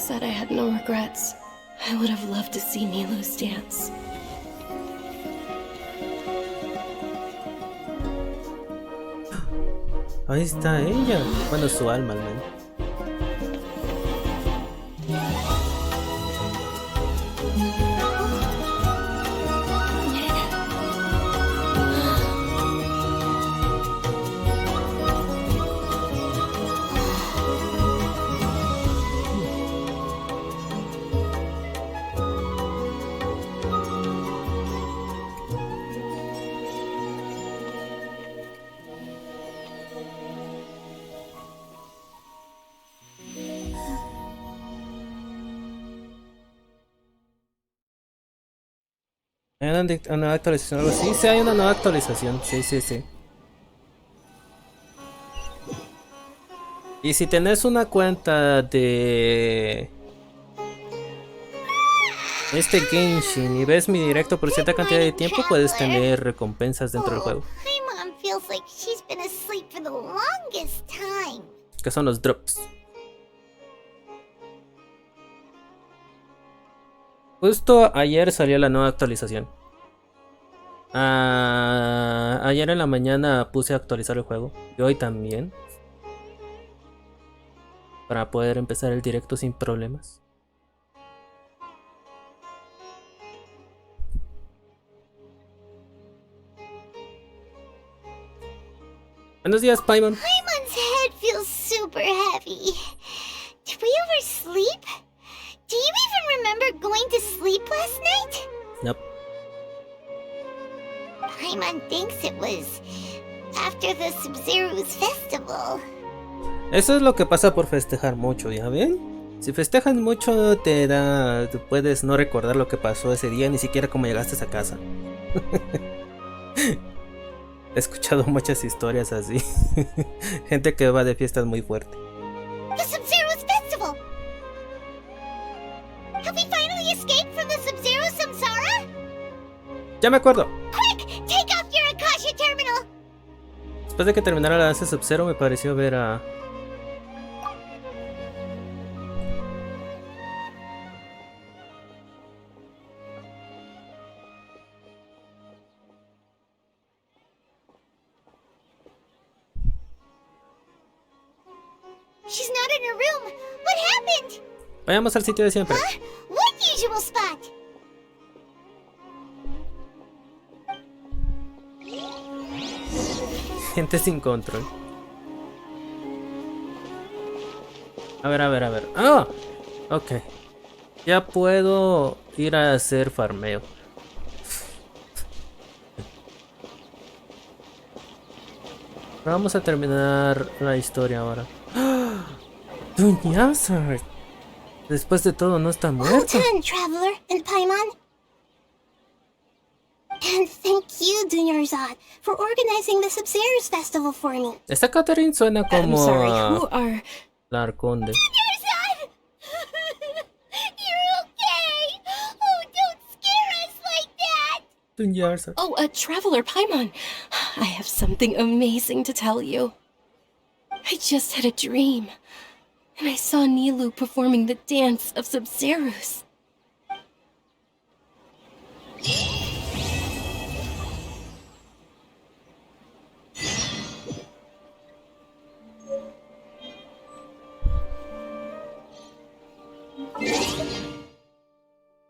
said I had no regrets. I would have loved to see Nilu's dance. Ahí está ella. Bueno, su alma al menos. ¿Hay una nueva actualización o algo así? Sí, hay una nueva actualización. Sí. Y si tenés una cuenta de este genshin y ves mi directo por cierta cantidad de tiempo, puedes tener recompensas dentro del juego. Que son los drops. Justo ayer salió la nueva actualización. Ayer en la mañana puse a actualizar el juego. Y hoy también. Para poder empezar el directo sin problemas. Buenos días, Paimon. Paimon's head feels super heavy. Did we oversleep? Do you even remember going to sleep last night? Nope. Paimon thinks it was after the Sub-Zero's festival. Eso es lo que pasa por festejar mucho, ¿ya ven? Si festejas mucho te puedes no recordar lo que pasó ese día, ni siquiera cómo llegaste a casa. He escuchado muchas historias así. Gente que va de fiestas muy fuerte. The Sub-Zero's festival! Have we finally escaped from the Sub-Zero samsara? Ya me acuerdo. Quick! Take off your Akasha terminal! Después de que terminara la danza Sub-Zero me pareció ver a... She's not in her room. What happened? Vayamos al sitio de siempre. Huh? What usual spot? Gente sin control. A ver. ¡Ah! Ok. Ya puedo ir a hacer farmeo. Vamos a terminar la historia ahora. ¡Ah! ¡Dunyazard! Después de todo, no está muerto. Well done, Traveler and Paimon. And thank you, Dunyarzad, for organizing the Sub-Zero's festival for me. Esta Catherine suena como I'm sorry, who are... la arconde. Dunyarzad! You're okay! Oh, don't scare us like that! Dunyazard. Oh, a Traveler Paimon. I have something amazing to tell you. I just had a dream. And I saw Nilu performing the dance of Sub-Zeros.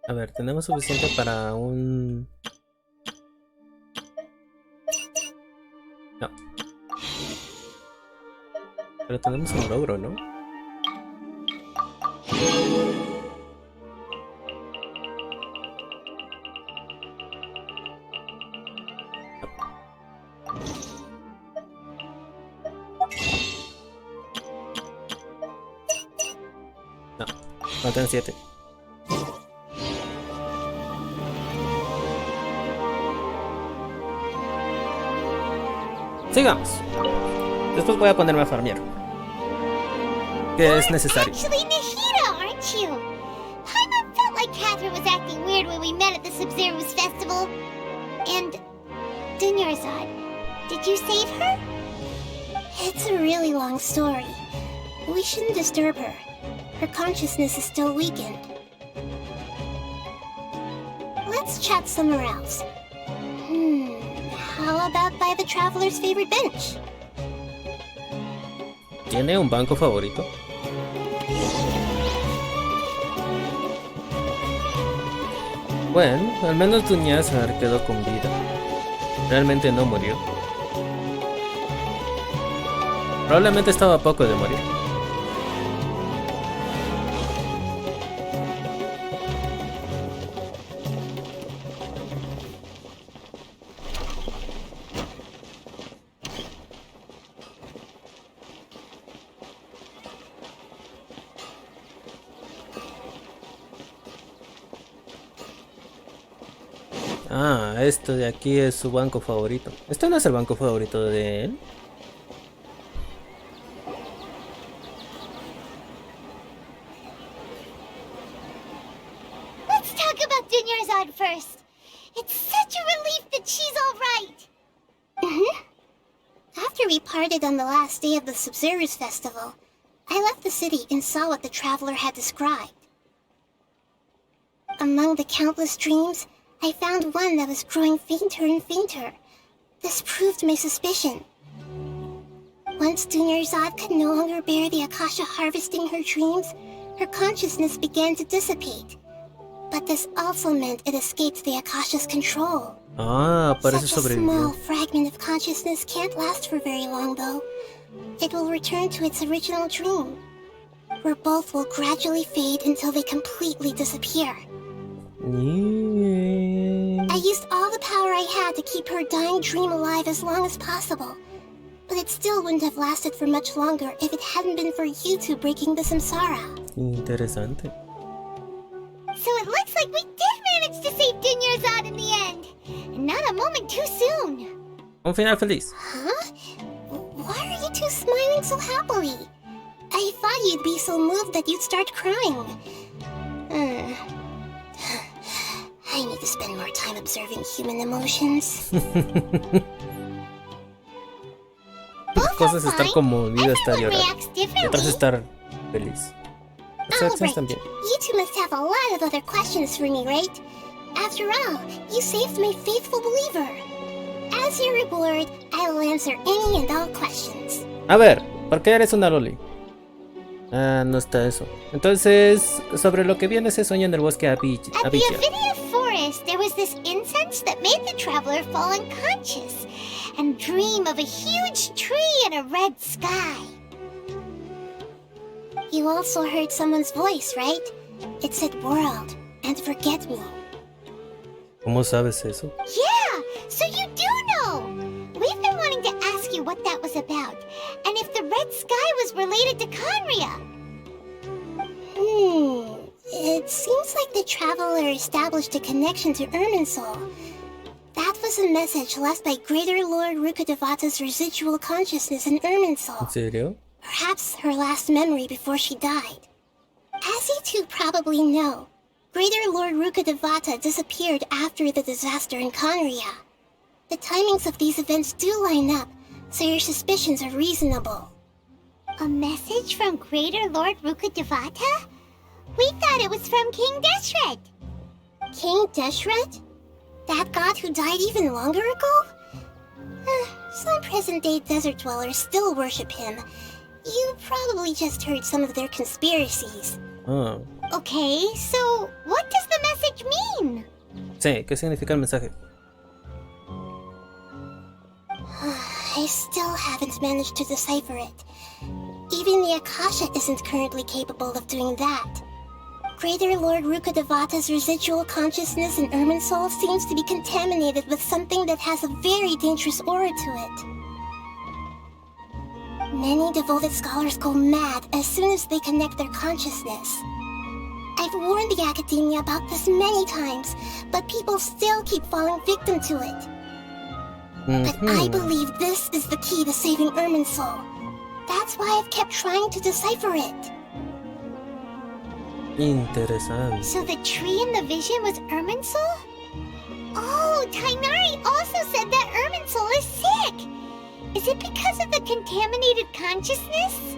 A ver, tenemos suficiente para un... No. Pero tenemos un logro, ¿no? No, faltan 7. Sigamos. Después voy a ponerme a farmear. Que es necesario. Actually Nahida, aren't you? Paimon felt like Catherine was acting weird when we met at the Sub-Zero's festival. And Dunyarzad, did you save her? It's a really long story. We shouldn't disturb her. her consciousness is still weakened. Let's chat somewhere else. How about by the traveler's favorite bench? ¿Tiene un banco favorito? Bueno, al menos Duñazar quedó con vida. Realmente no murió. Probablemente estaba a poco de morir. Ah, esto de aquí es su banco favorito. ¿Este no es el banco favorito de él? Let's talk about Dunyarzad first. It's such a relief that she's all right. After we parted on the last day of the Sub-Zero's festival, I left the city and saw what the traveler had described. Among the countless dreams, I found one that was growing fainter and fainter. This proved my suspicion. Once Dunyarzad could no longer bear the Akasha harvesting her dreams, her consciousness began to dissipate. But this also meant it escaped the Akasha's control. Ah, parece Such a small sobrevivió. fragment of consciousness can't last for very long, though. It will return to its original dream, where both will gradually fade until they completely disappear. I used all the power I had to keep her dying dream alive as long as possible. But it still wouldn't have lasted for much longer if it hadn't been for you two breaking the samsara. Interesante. So it looks like we did manage to save Dunyarzad in the end. And not a moment too soon. Un final feliz. Huh? Why are you two smiling so happily? I thought you'd be so moved that you'd start crying. I need to spend more time observing human emotions. Una cosa es estar conmovido, estar Everyone llorando. reacts Y otra es differently. estar feliz. Las All reacciones right. también. You two must have a lot of other questions for me, right? After all, you saved my faithful believer. As your reward, I will answer any and all questions. A ver, ¿por qué eres una loli? Ah, no está eso. Entonces, sobre lo que viene ese sueño en el bosque At the Evita. Evita forest, there was this incense that made the traveler fall unconscious and dream of a huge tree and a red sky. You also heard someone's voice, right? It said world and forget me. ¿Cómo sabes eso? Yeah, so you do know! We've been wanting to ask you what that was about, and if the red sky was related to Conria. It seems like the traveler established a connection to Irminsul. That was a message left by Greater Lord Rukadevata's residual consciousness in Irminsul. ¿En serio? Perhaps her last memory before she died. As you two probably know, Greater Lord Rukadevata disappeared after the disaster in Conria. The timings of these events do line up, so your suspicions are reasonable. A message from Greater Lord Rukadevata? We thought it was from King Deshret. King Deshret? That god who died even longer ago? Some present-day desert dwellers still worship him. You probably just heard some of their conspiracies. Ah. Okay, so what does the message mean? Sí, ¿qué significa el mensaje? I still haven't managed to decipher it. Even the Akasha isn't currently capable of doing that. Greater Lord Rukadevata's residual consciousness in Irminsul seems to be contaminated with something that has a very dangerous aura to it. Many devoted scholars go mad as soon as they connect their consciousness. I've warned the academia about this many times, but people still keep falling victim to it. But I believe this is the key to saving Irminsul. That's why I've kept trying to decipher it. Interesante. So the tree in the vision was Irminsul? Oh, Tainari also said that Irminsul is sick! Is it because of the contaminated consciousness?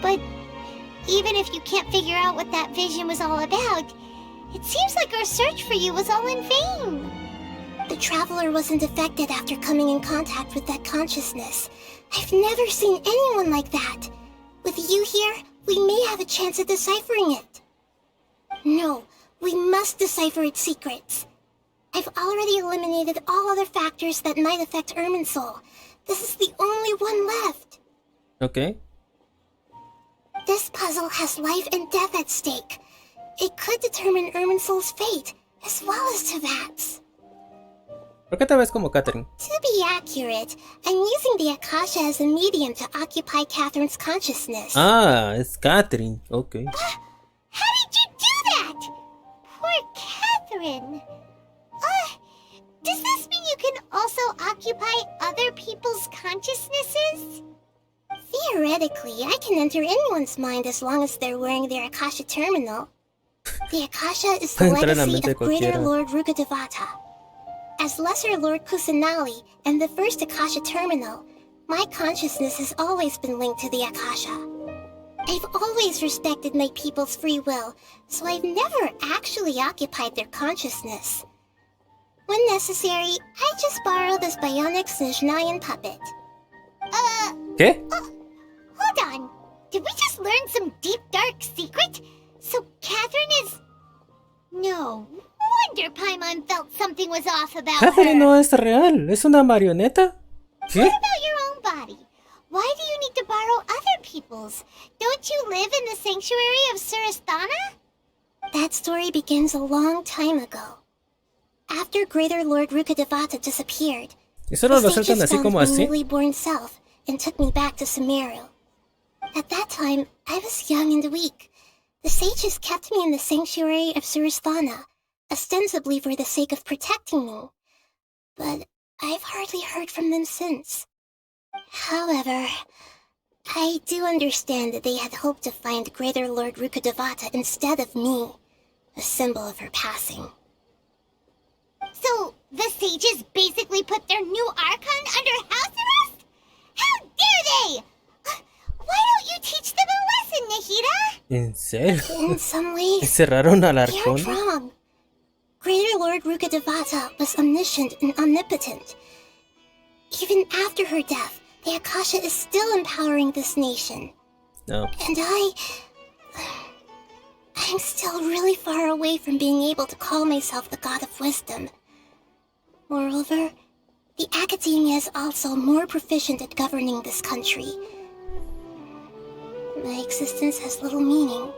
But Even if you can't figure out what that vision was all about, it seems like our search for you was all in vain. The traveler wasn't affected after coming in contact with that consciousness. I've never seen anyone like that. With you here, we may have a chance at deciphering it. No, we must decipher its secrets. I've already eliminated all other factors that might affect Irminsul. This is the only one left. Ok. This puzzle has life and death at stake. It could determine Irminsul's fate, as well as Tevat's. ¿Por qué te ves como Catherine? To be accurate, I'm using the Akasha as a medium to occupy Catherine's consciousness. Ah, es Catherine. Ok. How did you do that? Poor Catherine. Does this mean you can also occupy other people's consciousnesses? Theoretically, I can enter anyone's mind as long as they're wearing their Akasha terminal. The Akasha is the Entra en la legacy mente de of Greater cualquiera. Lord Rukkhadevata. As Lesser Lord Kusanali and the first Akasha terminal, my consciousness has always been linked to the Akasha. I've always respected my people's free will, so I've never actually occupied their consciousness. When necessary, I just borrow this bionic Snezhnayan puppet. ¿Qué? Hold on. Did we just learn some deep, dark secret? So Catherine is... No wonder Paimon felt something was off about Catherine her. no es real. Es una marioneta. ¿Qué? What about your own body? Why do you need to borrow other people's? Don't you live in the sanctuary of Surasthana? That story begins a long time ago. After Greater Lord Rukkhadevata disappeared, Y solo lo the sueltan sages así found como my así. newly born self and took me back to Sumeru. At that time, I was young and weak. The sages kept me in the sanctuary of Surasthana, ostensibly for the sake of protecting me. But I've hardly heard from them since. However, I do understand that they had hoped to find Greater Lord Rukkhadevata instead of me, a symbol of her passing. So, the sages basically put their new arconde under house arrest? How dare they! Why don't you teach them a lesson, Nahida? ¿En serio? In some ways, ¿Encerraron al you're arconde? wrong. Greater Lord Rukkhadevata was omniscient and omnipotent. Even after her death, the Akasha is still empowering this nation. No. And I'm still really far away from being able to call myself the God of Wisdom. Moreover, the Academia is also more proficient at governing this country. My existence has little meaning.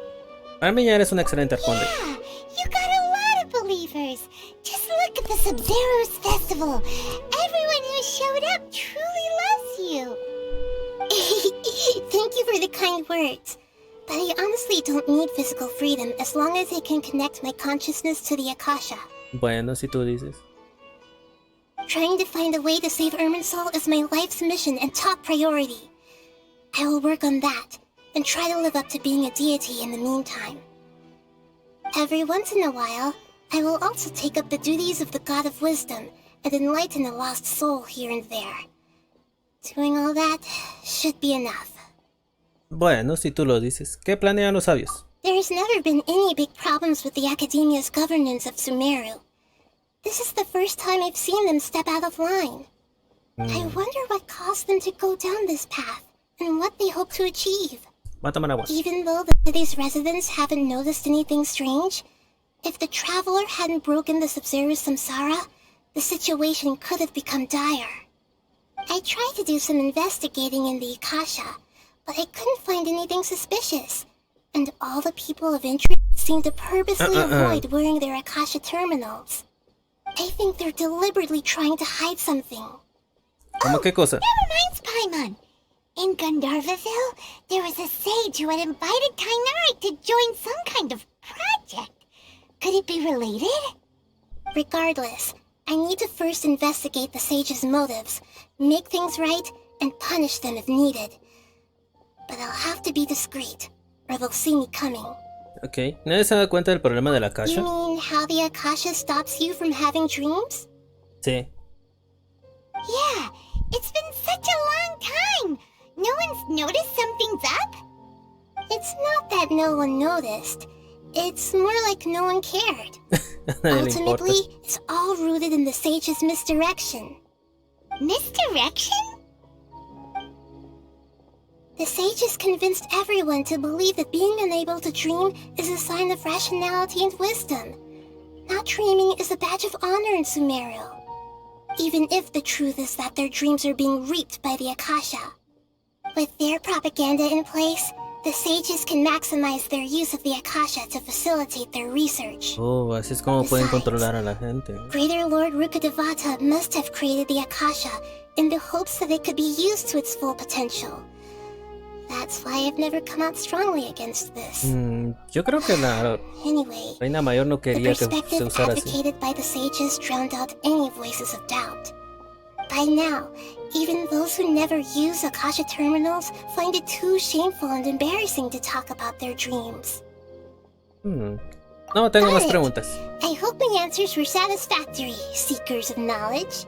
Para mí ya eres un excelente arconde. Yeah, you got a lot of believers. Just look at the Sub-Zero's festival. Everyone who showed up truly loves you. Thank you for the kind words. But I honestly don't need physical freedom as long as I can connect my consciousness to the Akasha. Bueno, si tú dices. Trying to find a way to save Irminsul is my life's mission and top priority. I will work on that, and try to live up to being a deity in the meantime. Every once in a while, I will also take up the duties of the God of Wisdom and enlighten a lost soul here and there. Doing all that should be enough. Bueno, si tú lo dices. ¿Qué planean los sabios? There's never been any big problems with the Academia's governance of Sumeru. This is the first time I've seen them step out of line. I wonder what caused them to go down this path, and what they hope to achieve. Va a tomar agua. Even though the city's residents haven't noticed anything strange, if the traveler hadn't broken the Sub-Zero's samsara, the situation could have become dire. I tried to do some investigating in the Akasha, but I couldn't find anything suspicious. And all the people of interest seem to purposely avoid wearing their Akasha terminals. I think they're deliberately trying to hide something. ¿Cómo qué cosa? That reminds Paimon. In Gandharvaville, there was a sage who had invited Kainari to join some kind of project. Could it be related? Regardless, I need to first investigate the sage's motives, make things right, and punish them if needed. But I'll have to be discreet, or they'll see me coming. Ok. ¿Nadie se da cuenta del problema de la You Akasha? mean how the Akasha stops you from having dreams? Sí. Yeah, it's been such a long time. No one's noticed something's up? It's not that no one noticed. It's more like no one cared. Nadie le importa. Ultimately, it's all rooted in the sage's misdirection. Misdirection? The sages convinced everyone to believe that being unable to dream is a sign of rationality and wisdom. Not dreaming is a badge of honor in Sumeru. Even if the truth is that their dreams are being reaped by the Akasha. With their propaganda in place, the sages can maximize their use of the Akasha to facilitate their research. Oh, así es como pueden controlar a la gente. Greater Lord Rukadevata must have created the Akasha in the hopes that it could be used to its full potential. That's why I've never come out strongly against this. Yo creo que la Anyway, reina mayor no the quería que se perspective usara así. advocated by the sages drowned out any voices of doubt. By now, even those who never use Akasha terminals find it too shameful and embarrassing to talk about their dreams. No, tengo más preguntas. I hope my answers were satisfactory, seekers of knowledge.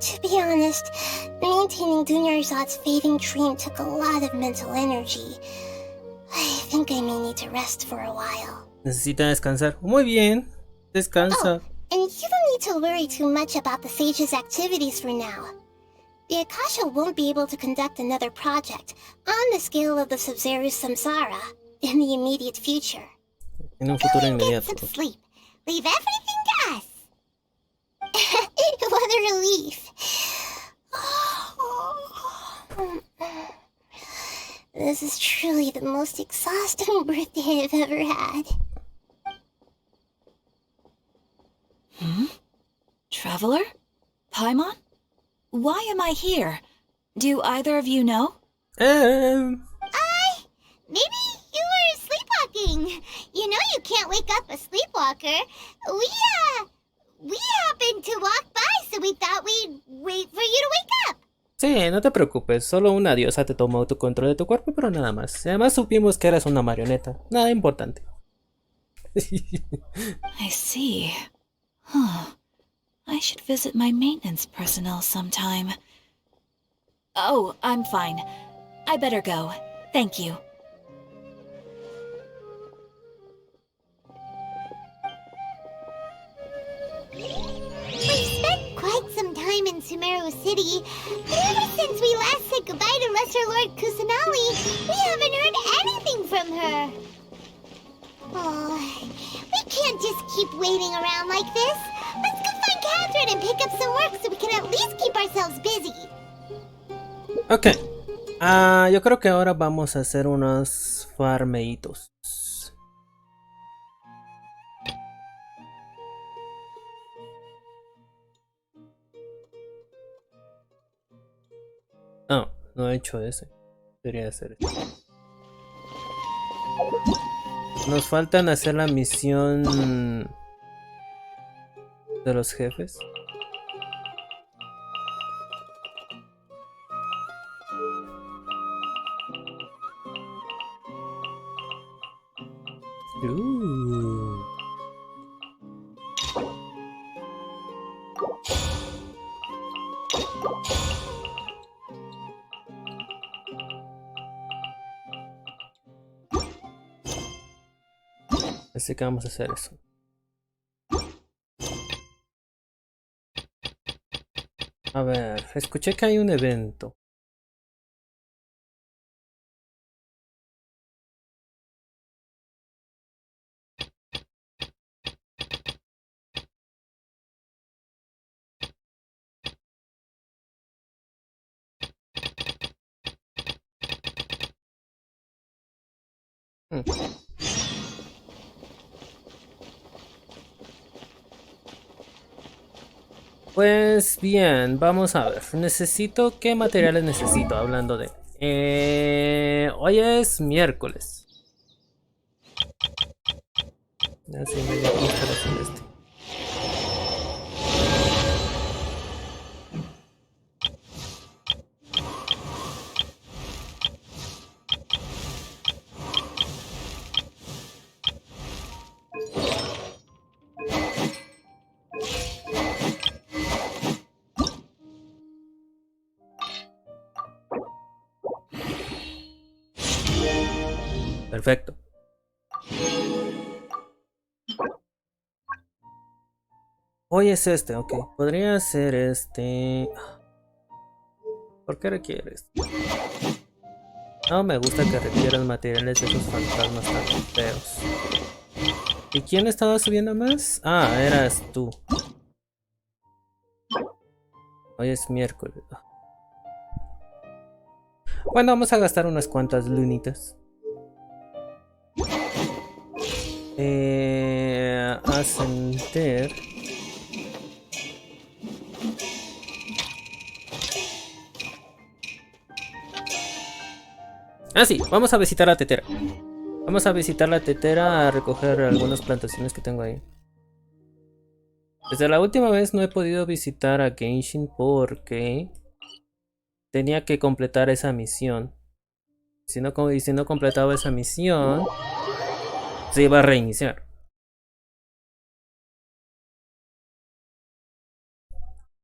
To be honest, maintaining Dunyarzad's fading dream took a lot of mental energy. I think I may need to rest for a while. Necesita descansar. Muy bien. Descansa. And you don't need to worry too much about the sage's activities for now. The Akasha won't be able to conduct another project on the scale of the Sub-Zero's Samsara in the immediate future. En un futuro Get inmediato. some sleep. Leave everything to us. What a relief. This is truly the most exhausting birthday I've ever had. Traveler? Paimon? Why am I here? Do either of you know? Maybe you were sleepwalking. You know you can't wake up a sleepwalker. We happened to walk by, so we thought we'd wait for you to wake up. Sí, no te preocupes. Solo una diosa te tomó tu control de tu cuerpo, pero nada más. Además supimos que eras una marioneta. Nada importante. I see. I should visit my maintenance personnel sometime. Oh, I'm fine. I better go. Thank you. We've spent quite some time in Sumeru City, but ever since we last said goodbye to Lesser Lord Kusanali, we haven't heard anything from her. Oh, we can't just keep waiting around like this. Let's go find Catherine and pick up some work so we can at least keep ourselves busy. Ok. Yo creo que ahora vamos a hacer unos farmeitos. No, no he hecho ese. Debería hacer este. Nos faltan hacer la misión de los jefes. Así que vamos a hacer eso. A ver, escuché que hay un evento. Pues bien, vamos a ver. Necesito, ¿qué materiales necesito? Hablando de... hoy es miércoles. Así me dio gusto hacer este. Perfecto. Hoy es este, ok. Podría ser este. ¿Por qué requieres? No me gusta que requieran materiales de esos fantasmas tan feos. ¿Y quién estaba subiendo más? Ah, eras tú. Hoy es miércoles. Bueno, vamos a gastar unas cuantas lunitas. Ascender. Ah, sí, vamos a visitar la tetera. Vamos a visitar la tetera a recoger algunas plantaciones que tengo ahí. Desde la última vez no he podido visitar a Genshin porque tenía que completar esa misión. Si no completaba esa misión, se iba a reiniciar.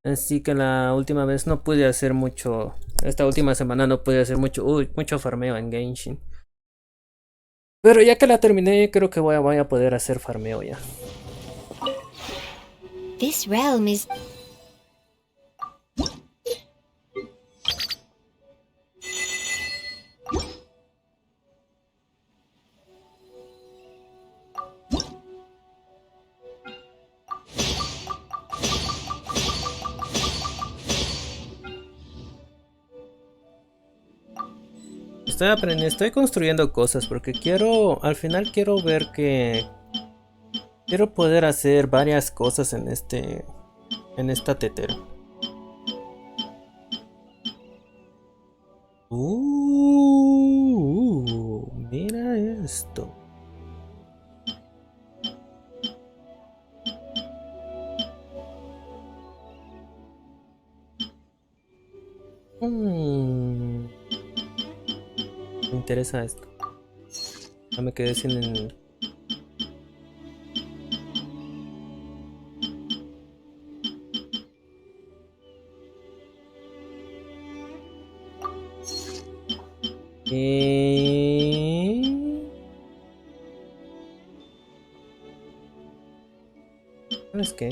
Así que la última vez no pude hacer mucho. Esta última semana no pude hacer mucho. Uy, mucho farmeo en Genshin. Pero ya que la terminé, creo que voy a poder hacer farmeo ya. This realm is... Estoy aprendiendo, estoy construyendo cosas porque quiero, al final quiero ver que quiero poder hacer varias cosas en esta tetera. Mira esto. Me interesa esto. Ya me quedé sin el... ¿Sabes qué?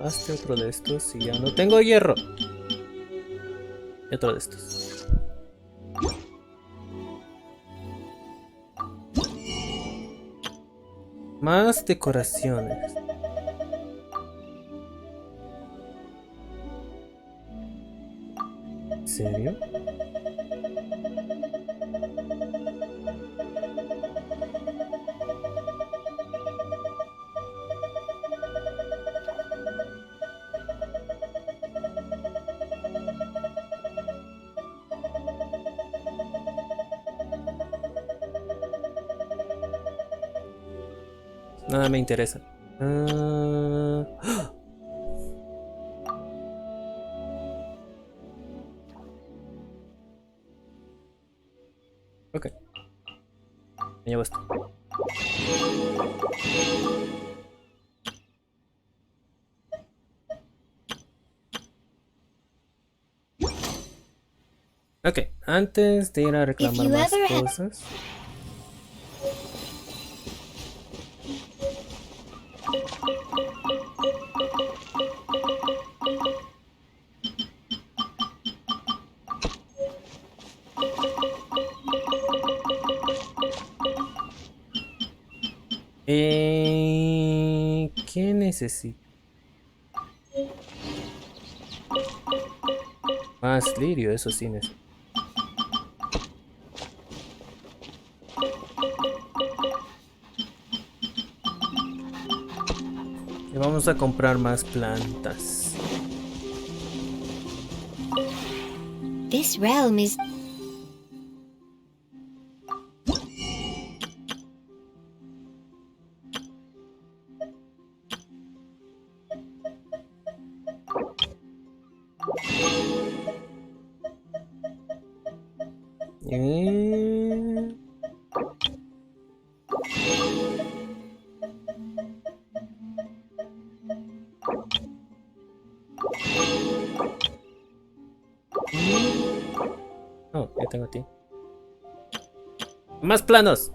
Hazte otro de estos y ya no tengo hierro. Y otro de estos. Más decoraciones. ¿En serio? Nada me interesa. Ok. Me llevo esto. Ok, antes de ir a reclamar más cosas. ¿Qué necesito? Más lirio, eso sí necesito. Y vamos a comprar más plantas. This realm is... Oh, ya tengo a ti. Más planos.